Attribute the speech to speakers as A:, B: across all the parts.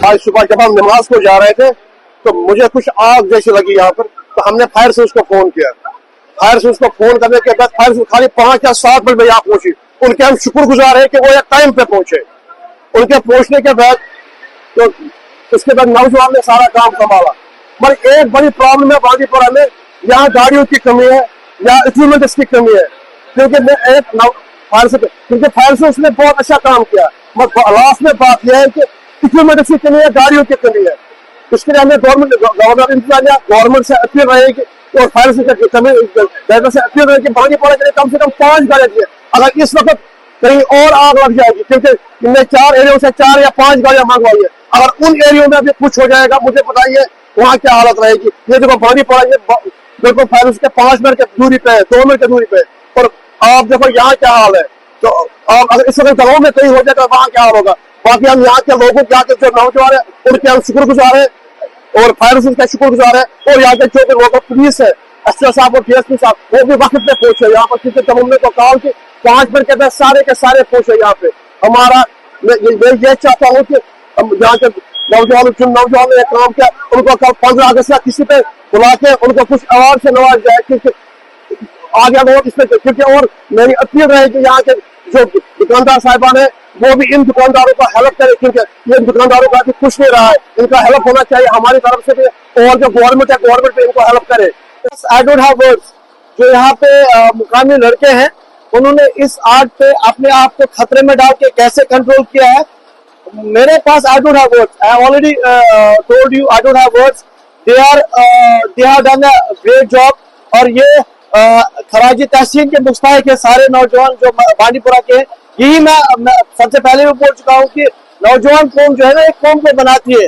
A: आज सुबह जब हम नमाज को जा रहे थे तो मुझे कुछ आग जैसी लगी यहाँ पर, तो हमने फायर सर्विस को फोन किया। फायर सर्विस को फोन करने के बाद फायर सर्विस खाली 5 या 7 मिनट में यहाँ पहुंची। उनके हम शुक्रगुजार है कि वो एक टाइम पे पहुंचे। उनके पहुंचने के बाद तो उसके बाद नौजवान ने सारा काम संभाला। मगर एक बड़ी प्रॉब्लम है बांदीपुरा में, यहाँ गाड़ियों की कमी है या इक्विपमेंट्स की कमी है। क्योंकि फायर सर्विस ने बहुत अच्छा काम किया, मगर लास्ट में बात यह है कि इक्विपमेंट्स की कमी है, गाड़ियों की कमी है। इसके लिए हमें गवर्नमेंट से अपील रहेगी और फायर सर्विस से अपील रहेगी बांदीपुरा के लिए कम से कम 5 गाड़ियां चाहिए। अगर इस वक्त कहीं और आग लग जाएगी, क्योंकि इनने 4 एरियो से 4 या 5 गाड़ियां मंगवाई है, अगर उन एरियो में अभी कुछ हो जाएगा मुझे बताइए वहाँ क्या हालत रहेगी। ये देखो बांदीपुरा बिल्कुल फायर सर्विस के 5 मिनट की दूरी पे है, 2 मिनट की दूरी पे, और आप देखो यहाँ क्या हाल है। तो अगर इस वक्त गाँव में कहीं हो जाएगा वहाँ क्या हाल होगा। बाकी हम यहाँ के लोगों के जो नौजवान है उनके हम शुक्रगुजार है और फायर सर्विस का शुक्रगुजार है, और यहाँ के जो लोग पुलिस है, एसपी साहब और डीएसपी साहब, वो भी वक्त पे पहुंचे यहाँ पर। किसी तमुन्ने को कहा कि 5 मिनट के अंदर सारे के सारे पहुंचे यहाँ पे। हमारा मैं ये चाहता हूँ कि यहाँ के नौजवान ने काम किया, उनको कल 15 अगस्त का किसी पे बुला के उनको कुछ अवार्ड से नवाज जाए, क्योंकि आगे लोग इसमें, क्योंकि और मेरी अपील रहेगी यहाँ के जो दुकानदार साहिबान है वो भी इन दुकानदारों को हेल्प करे, क्योंकि ये दुकानदारों का भी कुछ नहीं रहा है। इनका हेल्प होना चाहिए हमारी तरफ से भी, और जो गवर्नमेंट है गवर्नमेंट भी इनको हेल्प करे। आई डोंट हैव वर्ड्स। जो यहाँ पे मुकामी लड़के हैं उन्होंने इस आग पे अपने आप को खतरे में डाल के कैसे कंट्रोल किया है, मेरे पास I don't have words. I already told you I don't have words. They have done a great job. और ये खराजी तहसीन के मुस्ताहिक के सारे नौजवान जो बांदीपुरा के, यही मैं सबसे पहले भी बोल चुका हूँ कि नौजवान कौम जो है ना एक कौम को बनाती है।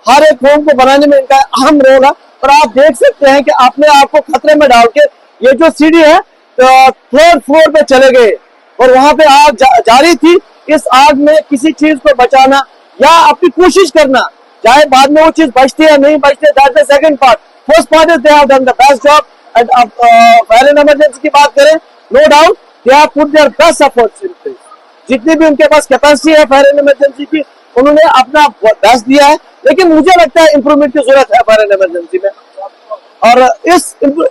A: हर एक कौम को बनाने में इनका अहम रोल है। और आप देख सकते हैं कि अपने आप को खतरे में डाल के ये जो सीढ़ी है तो 3rd फ्लोर पे चले गए, और वहां पे आग जारी थी। इस आग में किसी चीज को बचाना या अपनी कोशिश करना, चाहे बाद में वो चीज बचती है नहीं बचती, that's the second part. First part is they have done the best job. And fire and emergency की बात करें, no doubt they have put their best efforts in place. जितनी भी उनके पास कैपेसिटी है फायर एंड इमरजेंसी की, उन्होंने अपना बेस्ट दिया है, लेकिन मुझे लगता है इंप्रूवमेंट की जरूरत है फायर एंड इमरजेंसी में। और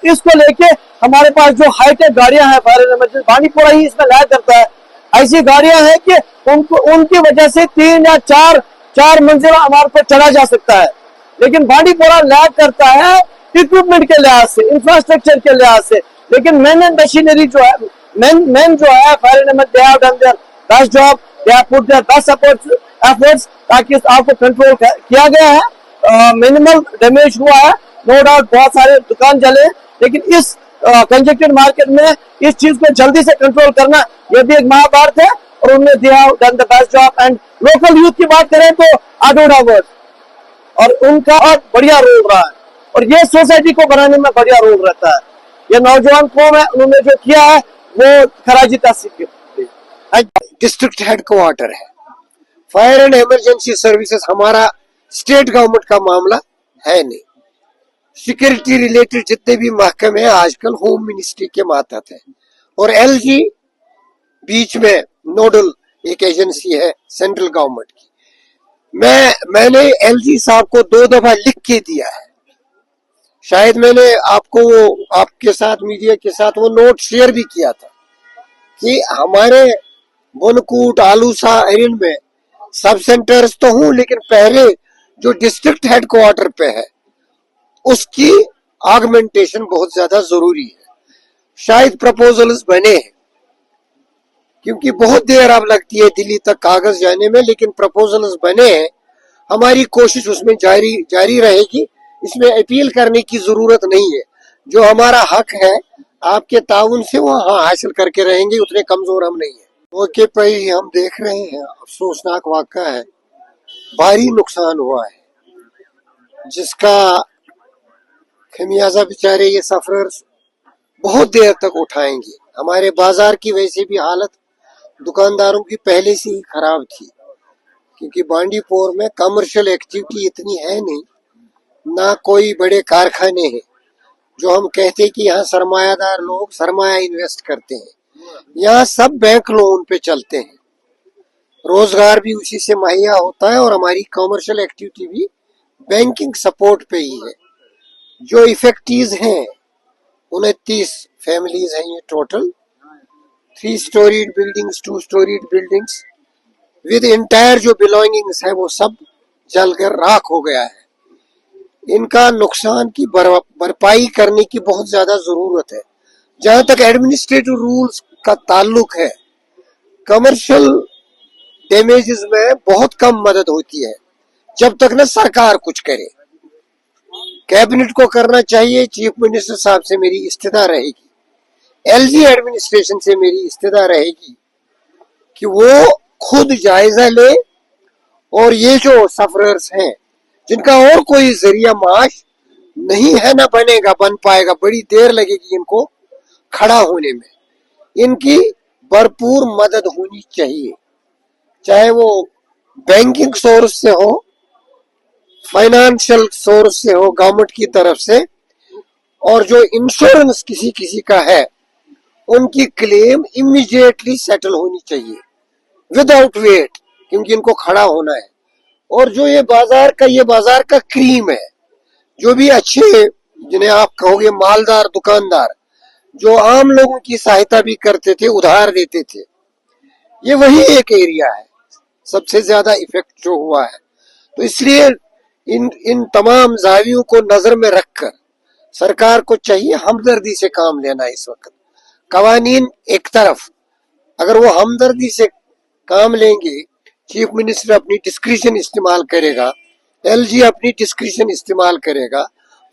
A: इसको लेके हमारे पास जो हाईटेक गाड़ियां हैं फायर एंड इमरजेंसी, बांदीपुरा ही इसमें लैग करता है। ऐसी गाड़ियां हैं कि उनकी वजह से 3 या 4 मंजिला हमारे पर चढ़ा जा सकता है, लेकिन बांदीपुरा लैग करता है इक्विपमेंट के लिहाज से, इंफ्रास्ट्रक्चर के लिहाज से। लेकिन मैन एंड मशीनरी जो है, मैन जो है fire and emergency, they have done their best job, they have put their best efforts ताकि इस आग को कंट्रोल किया गया है। मिनिमल डैमेज हुआ है, नो डाउट बहुत सारे दुकान जले, लेकिन इस कंजेक्टेड मार्केट में इस चीज को जल्दी से कंट्रोल करना ये भी एक महाभारत है, और उन्होंने दे have done the best job. And local youth की बात करें तो आई डोंट हैव वर्ड्स, और उनका बहुत बढ़िया रोल रहा है, और ये सोसाइटी को बनाने में बढ़िया रोल रहता है। ये नौजवान कौम है, उन्होंने जो किया है वो खराजी तहसीन के
B: डिस्ट्रिक्ट हेडक्वार्टर है। फायर एंड इमरजेंसी सर्विसेज हमारा स्टेट गवर्नमेंट का मामला है नहीं। सिक्योरिटी रिलेटेड जितने भी महकमे हैं आजकल होम मिनिस्ट्री के मातहत है, और एलजी बीच में नोडल एक एजेंसी है सेंट्रल गवर्नमेंट की। मैंने एलजी साहब को 2 दफा लिख के दिया है, शायद मैंने आपको आपके साथ मीडिया के साथ वो नोट शेयर भी किया था कि हमारे बुनकूट आलूसा एरिन में सब सेंटर्स तो हूं, लेकिन पहले जो डिस्ट्रिक्ट हेडक्वार्टर पे है उसकी ऑगमेंटेशन बहुत ज्यादा जरूरी है। शायद प्रपोजल्स बने हैं, क्योंकि बहुत देर अब लगती है दिल्ली तक कागज जाने में, लेकिन प्रपोजल्स बने हैं। हमारी कोशिश उसमें जारी रहेगी। इसमें अपील करने की जरूरत नहीं है। जो हमारा हक है आपके ताउन से वो हासिल करके रहेंगे, उतने कमजोर हम नहीं है। मौके पर ही हम देख रहे हैं, अफसोसनाक वाक़ा है भारी नुकसान हुआ है, जिसका खमियाजा बेचारे ये सफरर्स बहुत देर तक उठाएंगे। हमारे बाजार की वैसे भी हालत दुकानदारों की पहले से ही खराब थी, क्योंकि बांडीपोर में कमर्शियल एक्टिविटी इतनी है नहीं, ना कोई बड़े कारखाने हैं जो हम कहते हैं कि यहाँ सरमायादार लोग सरमाया इन्वेस्ट करते हैं। यहाँ सब बैंक लोन पे चलते हैं, रोजगार भी उसी से मुहैया होता है और हमारी कमर्शियल एक्टिविटी भी बैंकिंग सपोर्ट पे ही है। जो इफेक्टीज हैं 29 फैमिलीज हैं ये total, 3 storeyed buildings, 2 storeyed buildings with entire जो बिलोंगिंग्स है वो सब जलकर राख हो गया है। इनका नुकसान की भरपाई करने की बहुत ज्यादा जरूरत है। जहां तक एडमिनिस्ट्रेटिव रूल्स का ताल्लुक है, कमर्शियल डैमेजेस में बहुत कम मदद होती है जब तक न सरकार कुछ करे। कैबिनेट को करना चाहिए, चीफ मिनिस्टर साहब से मेरी इस्तिदा रहेगी, एलजी एडमिनिस्ट्रेशन से मेरी इस्तिदा रहेगी कि वो खुद जायजा ले और ये जो सफरर्स हैं जिनका और कोई जरिया माश नहीं है, ना बनेगा, बन पाएगा, बड़ी देर लगेगी इनको खड़ा होने में, इनकी भरपूर मदद होनी चाहिए, चाहे वो बैंकिंग सोर्स से हो, फाइनेंशियल सोर्स से हो, गवर्नमेंट की तरफ से, और जो इंश्योरेंस किसी किसी का है उनकी क्लेम इमीडिएटली सेटल होनी चाहिए विदाउट वेट, क्योंकि इनको खड़ा होना है। और जो ये बाजार का क्रीम है, जो भी अच्छे जिन्हें आप कहोगे मालदार दुकानदार जो आम लोगों की सहायता भी करते थे, उधार देते थे, ये वही एक एरिया है सबसे ज्यादा इफेक्ट जो हुआ है। तो इसलिए इन तमाम जावियों को नजर में रखकर सरकार को चाहिए हमदर्दी से काम लेना। इस वक्त कवानीन एक तरफ, अगर वो हमदर्दी से काम लेंगे, चीफ मिनिस्टर अपनी डिस्क्रिशन इस्तेमाल करेगा, एलजी अपनी डिस्क्रिशन इस्तेमाल करेगा,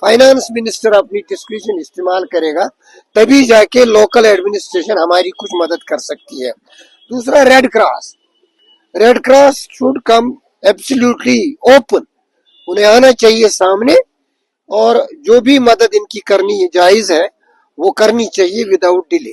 B: फाइनेंस मिनिस्टर अपनी डिस्क्रिशन इस्तेमाल करेगा, तभी जाके लोकल एडमिनिस्ट्रेशन हमारी कुछ मदद कर सकती है। दूसरा, red cross should come absolutely open, उन्हें आना चाहिए सामने और जो भी मदद इनकी करनी जायज है वो करनी चाहिए विदाउट डिले।